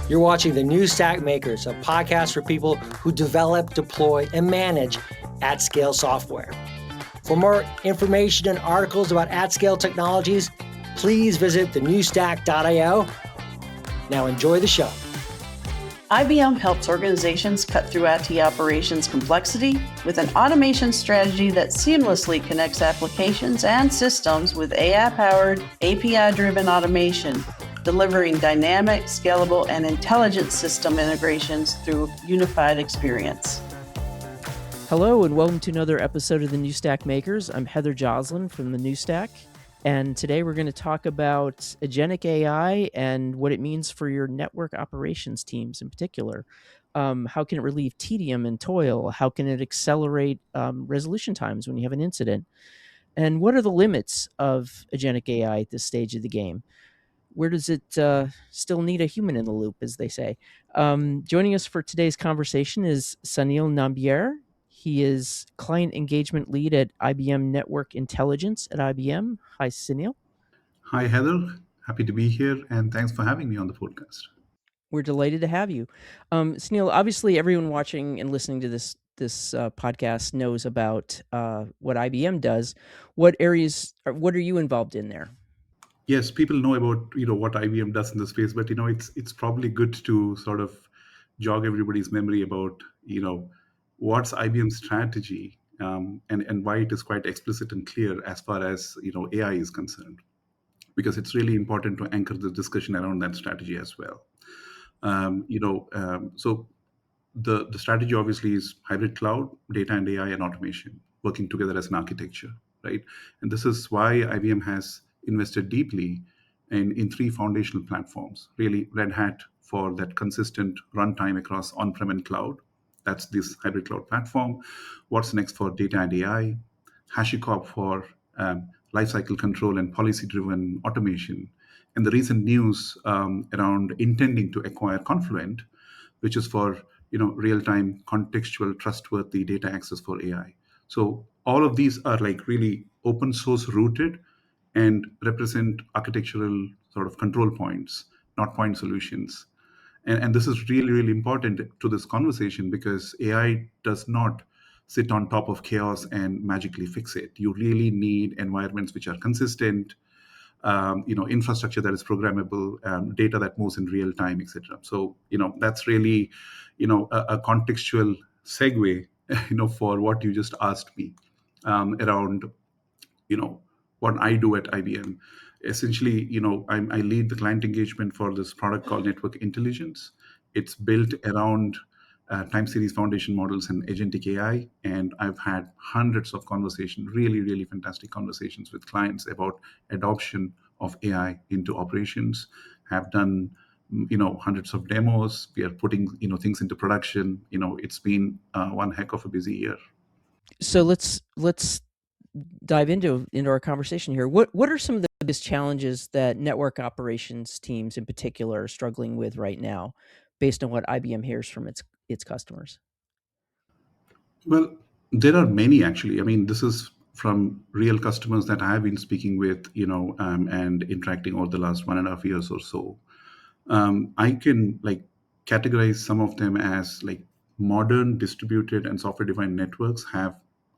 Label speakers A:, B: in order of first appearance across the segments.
A: You're watching The New Stack Makers, a podcast for people who develop, deploy, and manage at-scale software. For more information and articles about at-scale technologies, please visit thenewstack.io. Now enjoy the show.
B: IBM helps organizations cut through IT operations complexity with an automation strategy that seamlessly connects applications and systems with AI-powered, API-driven automation, delivering dynamic, scalable, and intelligent system integrations through unified experience.
C: Hello, and welcome to another episode of the New Stack Makers. I'm Heather Joslin from the New Stack, and today we're going to talk about Agentic AI and what it means for your network operations teams in particular. How can it relieve tedium and toil? How can it accelerate resolution times when you have an incident? And what are the limits of Agentic AI at this stage of the game? Where does it still need a human in the loop, as they say? Joining us for today's conversation is Sanil Nambiar. He is Client Engagement Lead at IBM Network Intelligence at IBM. Hi, Sanil.
D: Hi, Heather. Happy to be here, and thanks for having me on the podcast.
C: We're delighted to have you. Sanil, obviously everyone watching and listening to this podcast knows about what IBM does. What are you involved in there?
D: Yes, people know about what IBM does in the space, but it's probably good to sort of jog everybody's memory about what's IBM's strategy and why it is quite explicit and clear as far as AI is concerned, because it's really important to anchor the discussion around that strategy as well. So the strategy obviously is hybrid cloud, data and AI, and automation working together as an architecture, right? And this is why IBM has invested deeply in three foundational platforms. Really, Red Hat for that consistent runtime across on-prem and cloud. That's this hybrid cloud platform. What's next for data and AI? HashiCorp for lifecycle control and policy-driven automation. And the recent news around intending to acquire Confluent, which is for real-time contextual trustworthy data access for AI. So all of these are like really open source rooted and represent architectural sort of control points, not point solutions. And this is really, really important to this conversation because AI does not sit on top of chaos and magically fix it. You really need environments which are consistent, infrastructure that is programmable, data that moves in real time, etc. So, that's really, a contextual segue, for what you just asked me around, what I do at IBM. Essentially, I lead the client engagement for this product called Network Intelligence. It's built around time series foundation models and agentic AI. And I've had hundreds of conversations, really, really fantastic conversations with clients about adoption of AI into operations, have done, hundreds of demos. We are putting, things into production. It's been one heck of a busy year.
C: So let's dive into our conversation here. What are some of the biggest challenges that network operations teams in particular are struggling with right now, based on what IBM hears from its customers?
D: Well, there are many actually. I mean, this is from real customers that I have been speaking with, and interacting over the last 1.5 years or so. I can categorize some of them as like modern distributed and software-defined networks have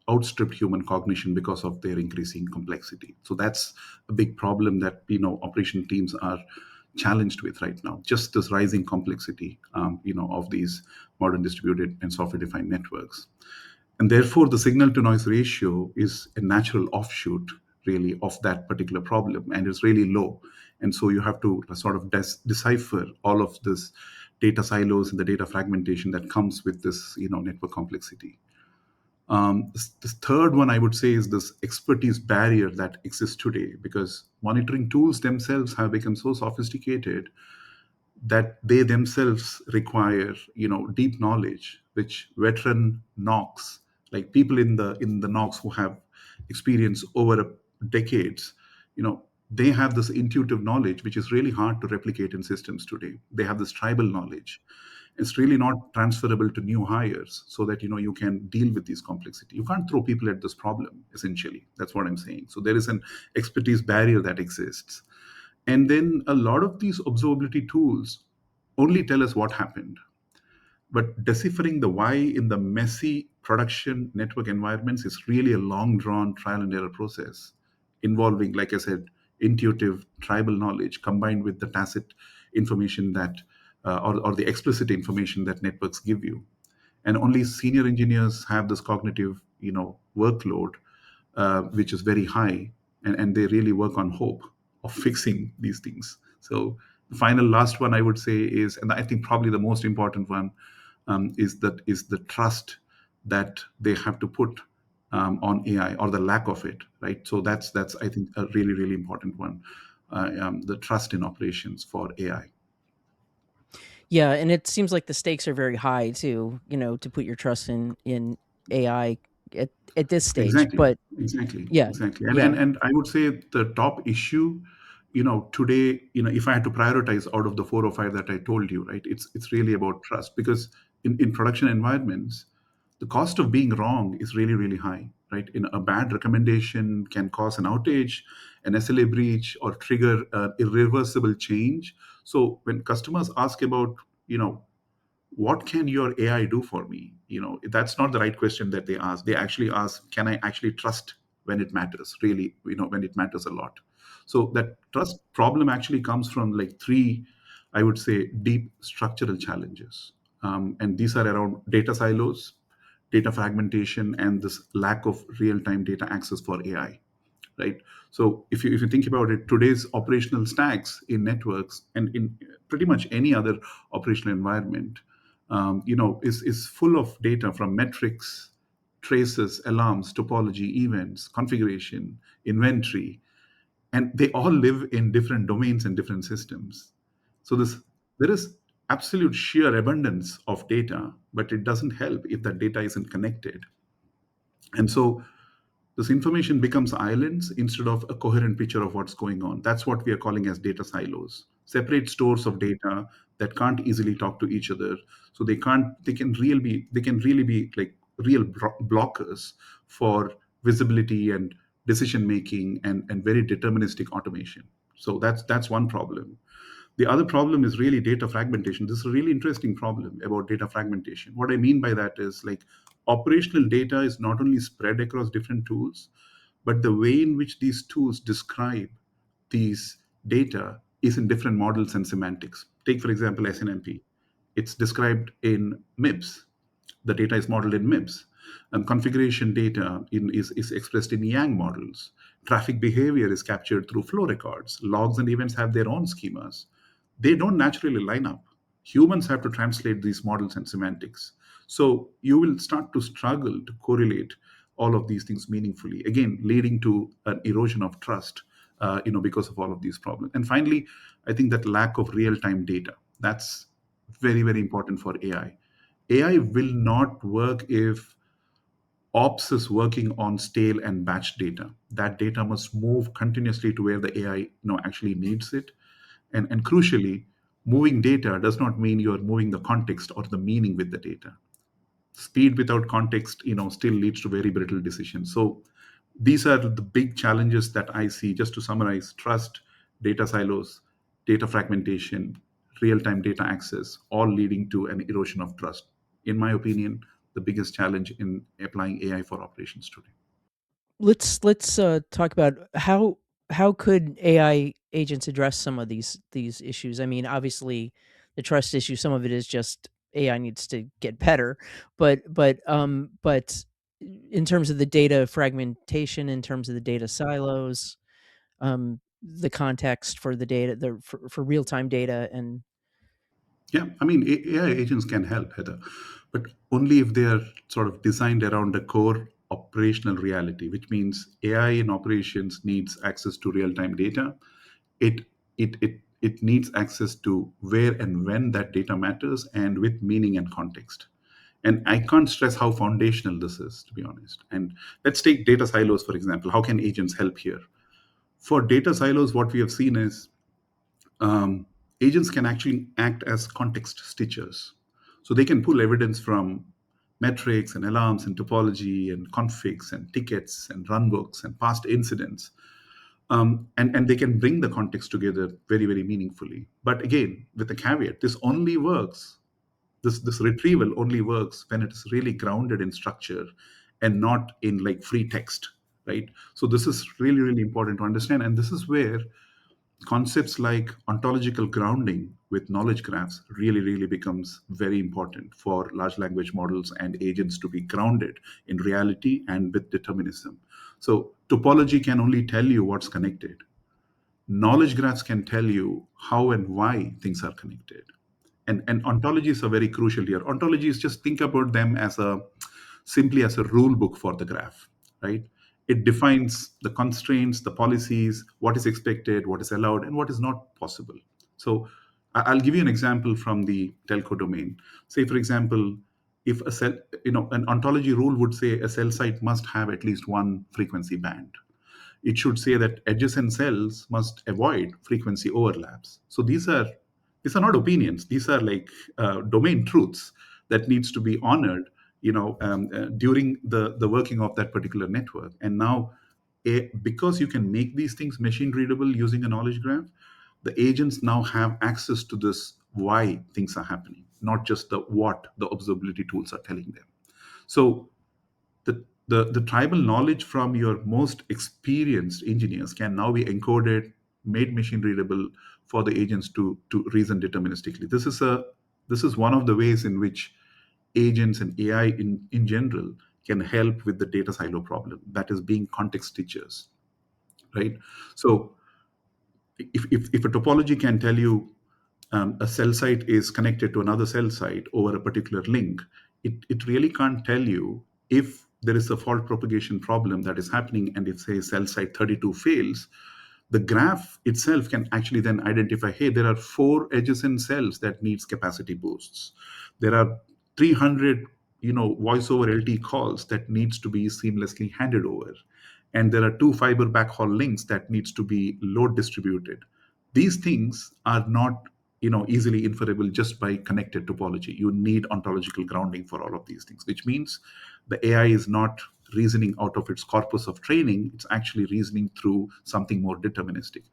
D: outstripped human cognition because of their increasing complexity. So that's a big problem that operation teams are challenged with right now. Just this rising complexity, of these modern distributed and software-defined networks. And therefore, the signal to noise ratio is a natural offshoot, really, of that particular problem, and it's really low. And so you have to sort of decipher all of this data silos and the data fragmentation that comes with this, network complexity. This third one, I would say, is this expertise barrier that exists today because monitoring tools themselves have become so sophisticated that they themselves require, deep knowledge, which veteran NOCs, like people in the NOCs who have experience over decades, they have this intuitive knowledge, which is really hard to replicate in systems today. They have this tribal knowledge. It's really not transferable to new hires so that you can deal with these complexity. You can't throw people at this problem, essentially. That's what I'm saying. So there is an expertise barrier that exists. And then a lot of these observability tools only tell us what happened. But deciphering the why in the messy production network environments is really a long drawn trial and error process involving, like I said, intuitive tribal knowledge combined with the tacit information that, or the explicit information that networks give you. And only senior engineers have this cognitive, workload, which is very high, and they really work on hope of fixing these things. So the final last one I would say is, and I think probably the most important one, is the trust that they have to put on AI, or the lack of it, right? So that's I think a really really important one, the trust in operations for AI.
C: Yeah, and it seems like the stakes are very high too, to put your trust in AI at this stage.
D: Exactly,
C: But yeah,
D: exactly. And,
C: yeah.
D: and and I would say the top issue, today, if I had to prioritize out of the four or five that I told you, right, it's really about trust, because in production environments, the cost of being wrong is really, really high, right? In a bad recommendation can cause an outage, an SLA breach, or trigger irreversible change. So when customers ask about, what can your AI do for me? That's not the right question that they ask. They actually ask, can I actually trust when it matters? Really, when it matters a lot. So that trust problem actually comes from like three, I would say, deep structural challenges. And these are around data silos, data fragmentation, and this lack of real-time data access for AI, right? So if you think about it, today's operational stacks in networks and in pretty much any other operational environment, is full of data from metrics, traces, alarms, topology, events, configuration, inventory, and they all live in different domains and different systems. So there is absolute sheer abundance of data, but it doesn't help if that data isn't connected. And so this information becomes islands instead of a coherent picture of what's going on. That's what we are calling as data silos, separate stores of data that can't easily talk to each other. So they can really be like real blockers for visibility and decision making, and very deterministic automation. So that's one problem. The other problem is really data fragmentation. This is a really interesting problem about data fragmentation. What I mean by that is, like, operational data is not only spread across different tools, but the way in which these tools describe these data is in different models and semantics. Take, for example, SNMP. It's described in MIPS. The data is modeled in MIPS. Configuration data is expressed in Yang models. Traffic behavior is captured through flow records. Logs and events have their own schemas. They don't naturally line up. Humans have to translate these models and semantics. So you will start to struggle to correlate all of these things meaningfully, again, leading to an erosion of trust, because of all of these problems. And finally, I think that lack of real-time data, that's very, very important for AI. AI will not work if ops is working on stale and batch data. That data must move continuously to where the AI, actually needs it. And crucially, moving data does not mean you're moving the context or the meaning with the data. Speed without context, still leads to very brittle decisions. So these are the big challenges that I see. Just to summarize: trust, data silos, data fragmentation, real-time data access, all leading to an erosion of trust. In my opinion, the biggest challenge in applying AI for operations today.
C: Let's talk about how could AI agents address some of these issues. I mean, obviously, the trust issue. Some of it is just AI needs to get better, but in terms of the data fragmentation, in terms of the data silos, the context for the data, for real time data, and
D: Yeah, I mean, AI agents can help, Heather, but only if they are sort of designed around a core operational reality, which means AI in operations needs access to real-time data. It it needs access to where and when that data matters, and with meaning and context. And I can't stress how foundational this is, to be honest. And let's take data silos, for example. How can agents help here? For data silos, what we have seen is, um, agents can actually act as context stitchers. So they can pull evidence from metrics and alarms and topology and configs and tickets and runbooks and past incidents. and they can bring the context together very, very meaningfully. But again, with a caveat, this retrieval only works when it is really grounded in structure and not in like free text, right? So this is really, really important to understand. And this is where concepts like ontological grounding with knowledge graphs really, really becomes very important for large language models and agents to be grounded in reality and with determinism. So topology can only tell you what's connected. Knowledge graphs can tell you how and why things are connected. And ontologies are very crucial here. Ontologies, just think about them as a simply as a rule book for the graph, right? It defines the constraints, the policies, what is expected, what is allowed, and what is not possible. So I'll give you an example from the telco domain. Say, for example, if a cell, an ontology rule would say a cell site must have at least one frequency band. It should say that adjacent cells must avoid frequency overlaps. So these are not opinions. These are like domain truths that needs to be honored, during the working of that particular network. And now, because you can make these things machine readable using a knowledge graph, the agents now have access to this why things are happening, not just the what the observability tools are telling them. So the tribal knowledge from your most experienced engineers can now be encoded, made machine readable for the agents to reason deterministically. This is one of the ways in which agents and AI in general can help with the data silo problem, that is being context stitchers, right? So if a topology can tell you a cell site is connected to another cell site over a particular link, it really can't tell you if there is a fault propagation problem that is happening, and if, say, cell site 32 fails, the graph itself can actually then identify, hey, there are 4 adjacent cells that needs capacity boosts. There are 300, voice over LT calls that needs to be seamlessly handed over. And there are 2 fiber backhaul links that needs to be load distributed. These things are not, easily inferable just by connected topology. You need ontological grounding for all of these things, which means the AI is not reasoning out of its corpus of training. It's actually reasoning through something more deterministic.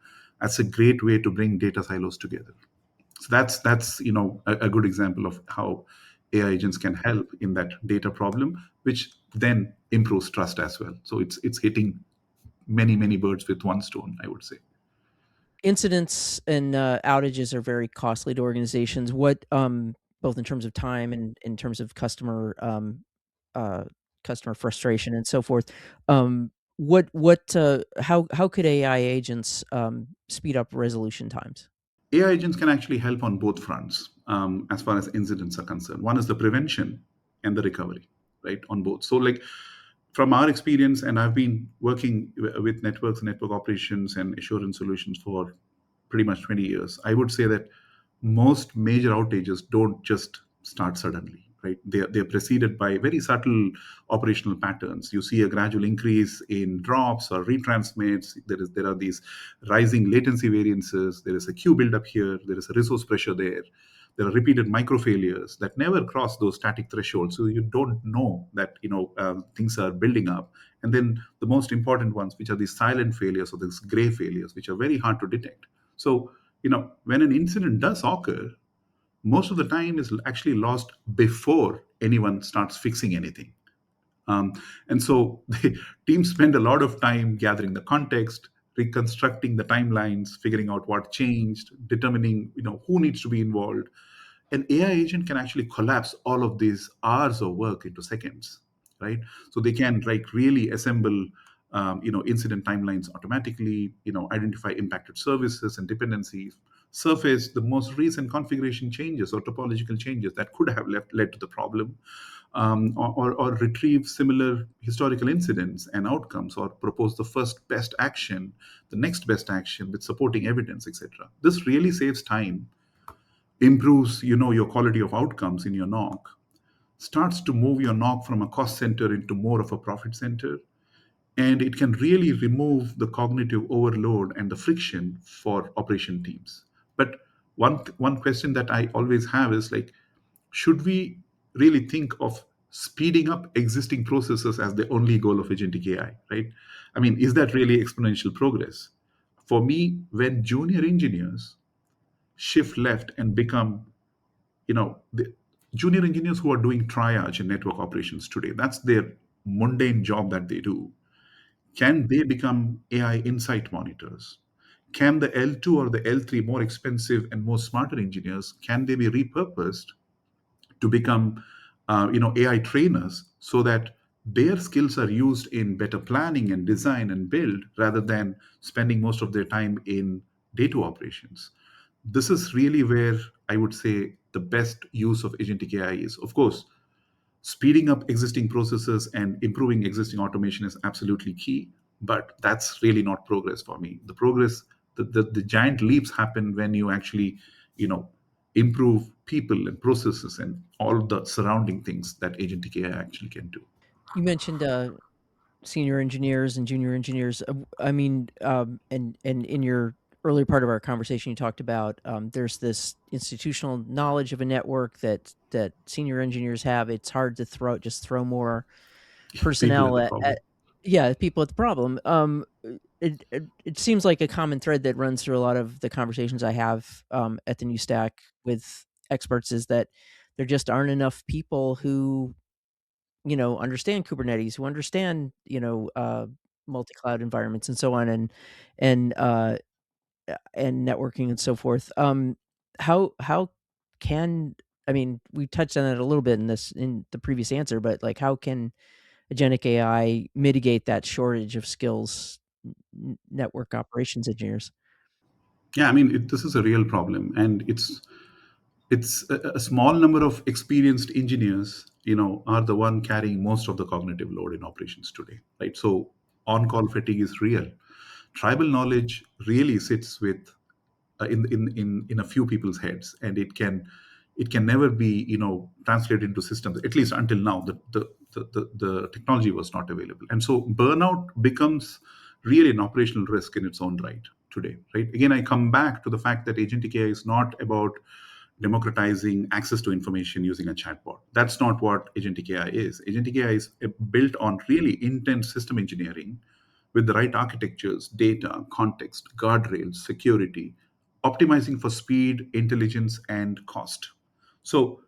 D: That's a great way to bring data silos together. So that's a good example of how AI agents can help in that data problem, which then improves trust as well. So it's hitting many birds with one stone, I would say.
C: Incidents and outages are very costly to organizations. What both in terms of time and in terms of uh, customer frustration and so forth. How could AI agents speed up resolution times?
D: AI agents can actually help on both fronts, as far as incidents are concerned. One is the prevention and the recovery, right? On both. So, like from our experience, and I've been working with networks, network operations, and assurance solutions for pretty much 20 years. I would say that most major outages don't just start suddenly, right? They're preceded by very subtle operational patterns. You see a gradual increase in drops or retransmits. There are these rising latency variances. There is a queue buildup here. There is a resource pressure there. There are repeated micro failures that never cross those static thresholds, so you don't know that things are building up. And then the most important ones, which are these silent failures or these gray failures, which are very hard to detect. So when an incident does occur, most of the time is actually lost before anyone starts fixing anything. Um, and so the teams spend a lot of time gathering the context, reconstructing the timelines, figuring out what changed, determining who needs to be involved. An AI agent can actually collapse all of these hours of work into seconds, right? So they can like really assemble incident timelines automatically, identify impacted services and dependencies, surface the most recent configuration changes or topological changes that could have led to the problem, or retrieve similar historical incidents and outcomes, or propose the first best action, the next best action with supporting evidence, etc. This really saves time, improves your quality of outcomes in your NOC, starts to move your NOC from a cost center into more of a profit center, and it can really remove the cognitive overload and the friction for operation teams. But one question that I always have is like, should we really think of speeding up existing processes as the only goal of agentic AI, right? I mean, is that really exponential progress? For me, when junior engineers shift left and become, the junior engineers who are doing triage in network operations today, that's their mundane job that they do. Can they become AI insight monitors? Can the L2 or the L3 more expensive and more smarter engineers, can they be repurposed to become AI trainers so that their skills are used in better planning and design and build rather than spending most of their time in data operations? This is really where I would say the best use of agentic AI is. Of course, speeding up existing processes and improving existing automation is absolutely key, but that's really not progress for me. The progress, the giant leaps happen when you actually, you know, improve people and processes and all the surrounding things that agentic AI actually can do.
C: You mentioned senior engineers and junior engineers. I mean, and in your earlier part of our conversation, you talked about there's this institutional knowledge of a network that senior engineers have. It's hard to throw more
D: People are
C: personnel
D: the
C: at
D: problem.
C: yeah, people at the problem. It seems like a common thread that runs through a lot of the conversations I have at the new stack with experts is that there just aren't enough people who understand Kubernetes, who understand multi-cloud environments and so on, and uh, and networking and so forth. How can I mean, we touched on it a little bit in the previous answer, but like, how can agentic AI mitigate that shortage of skills, network operations engineers?
D: Yeah, I mean, this is a real problem, and it's a small number of experienced engineers, are the one carrying most of the cognitive load in operations today, right? So on-call fatigue is real. Tribal knowledge really sits with in a few people's heads, and it can never be translated into systems, at least until now. The technology was not available, and so burnout becomes really an operational risk in its own right today, right? Again, I come back to the fact that agentic AI is not about democratizing access to information using a chatbot. That's not what agentic AI is. Agentic AI is built on really intense system engineering with the right architectures, data, context, guardrails, security, optimizing for speed, intelligence, and cost. So,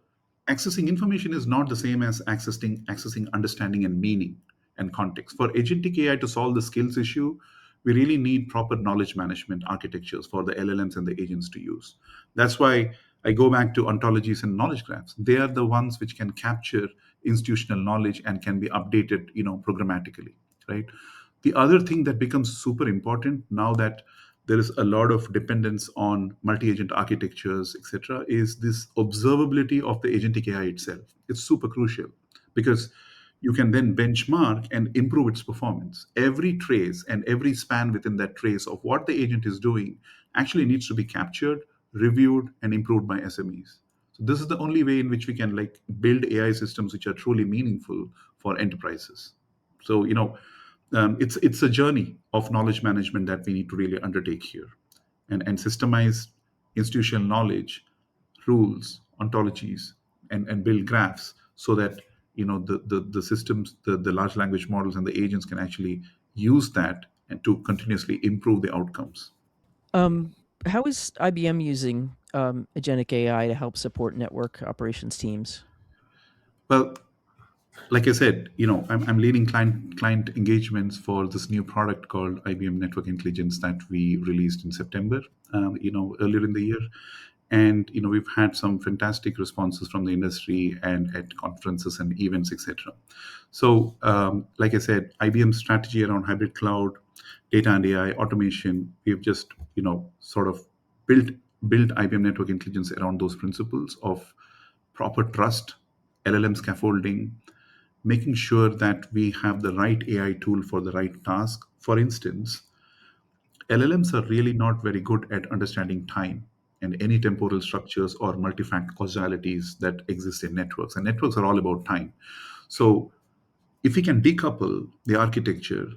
D: accessing information is not the same as accessing understanding and meaning and context. For agentic AI to solve the skills issue, we really need proper knowledge management architectures for the LLMs and the agents to use. That's why I go back to ontologies and knowledge graphs. They are the ones which can capture institutional knowledge and can be updated, programmatically, right? The other thing that becomes super important now that there is a lot of dependence on multi-agent architectures, etc., is this observability of the agentic AI itself. It's super crucial because you can then benchmark and improve its performance. Every trace and every span within that trace of what the agent is doing actually needs to be captured, reviewed, and improved by SMEs. So this is the only way in which we can build AI systems which are truly meaningful for enterprises. So it's a journey of knowledge management that we need to really undertake here, and systemize institutional knowledge, rules, ontologies, and build graphs so that the systems, the large language models and the agents can actually use that and to continuously improve the outcomes.
C: Um, how is IBM using agentic AI to help support network operations teams?
D: Well, like I said, I'm leading client engagements for this new product called IBM Network Intelligence that we released in September, earlier in the year. And we've had some fantastic responses from the industry and at conferences and events, etc. So, like I said, IBM's strategy around hybrid cloud, data and AI automation, we've just sort of built built IBM Network Intelligence around those principles of proper trust, LLM scaffolding, making sure that we have the right AI tool for the right task. For instance, LLMs are really not very good at understanding time and any temporal structures or multifact causalities that exist in networks. And networks are all about time. So, if we can decouple the architecture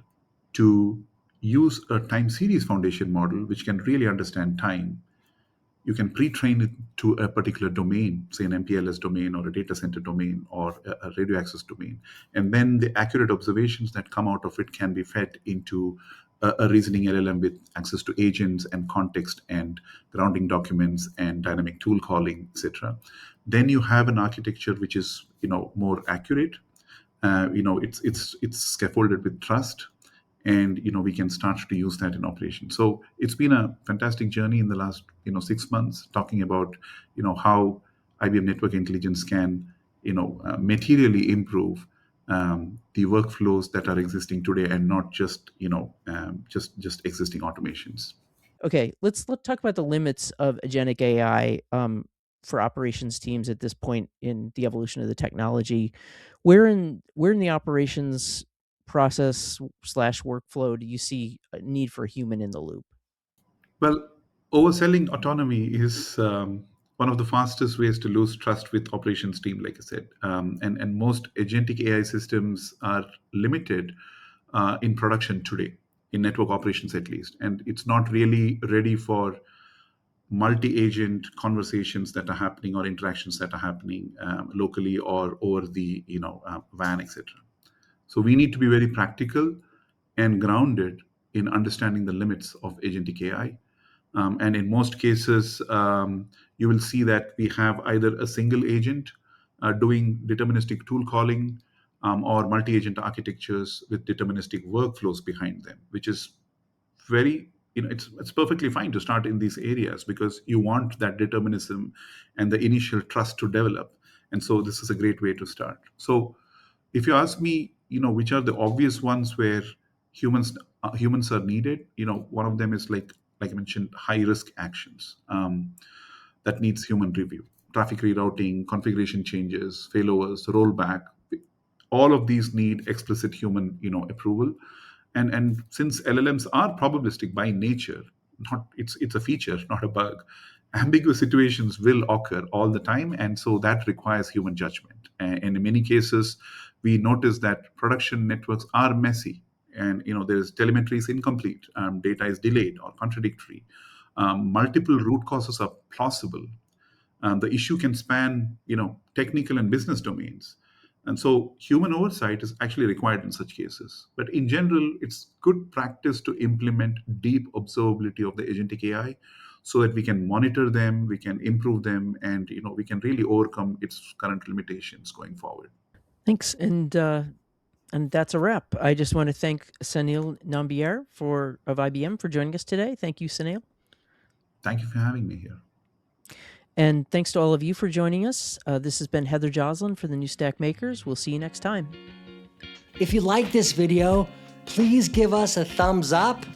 D: to use a time series foundation model, which can really understand time, you can pre-train it to a particular domain, say an MPLS domain or a data center domain or a radio access domain. And then the accurate observations that come out of it can be fed into a reasoning LLM with access to agents and context and grounding documents and dynamic tool calling, etc. Then you have an architecture which is more accurate. It's scaffolded with trust, and we can start to use that in operation. So it's been a fantastic journey in the last 6 months, talking about how IBM Network Intelligence can materially improve the workflows that are existing today, and not just just existing automations.
C: Okay, let's talk about the limits of agentic AI for operations teams at this point in the evolution of the technology. Where in the operations process / workflow do you see a need for a human in the loop?
D: Well, overselling autonomy is one of the fastest ways to lose trust with operations team, like I said. And most agentic AI systems are limited in production today, in network operations at least. And it's not really ready for multi-agent conversations that are happening, or interactions that are happening locally or over the WAN, etc. So we need to be very practical and grounded in understanding the limits of agentic AI. And in most cases, you will see that we have either a single agent doing deterministic tool calling, or multi-agent architectures with deterministic workflows behind them, which is very, it's perfectly fine to start in these areas, because you want that determinism and the initial trust to develop. And so this is a great way to start. So if you ask me, which are the obvious ones where humans are needed, one of them is like I mentioned, high risk actions that needs human review, traffic rerouting, configuration changes, failovers, rollback. All of these need explicit human approval. And since LLMs are probabilistic by nature, not it's a feature, not a bug, ambiguous situations will occur all the time, and so that requires human judgment. And in many cases, we notice that production networks are messy, and there's telemetry is incomplete, data is delayed or contradictory, multiple root causes are plausible. The issue can span technical and business domains, and so human oversight is actually required in such cases. But in general, it's good practice to implement deep observability of the agentic AI, so that we can monitor them, we can improve them, and we can really overcome its current limitations going forward.
C: Thanks, and that's a wrap. I just want to thank Sanil Nambiar of IBM for joining us today. Thank you, Sanil.
D: Thank you for having me here.
C: And thanks to all of you for joining us. This has been Heather Joslin for the New Stack Makers. We'll see you next time.
A: If you like this video, please give us a thumbs up.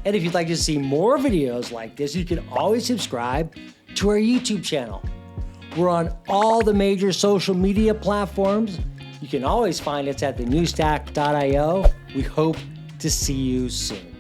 A: And if you'd like to see more videos like this, you can always subscribe to our YouTube channel. We're on all the major social media platforms. You can always find us at thenewstack.io. We hope to see you soon.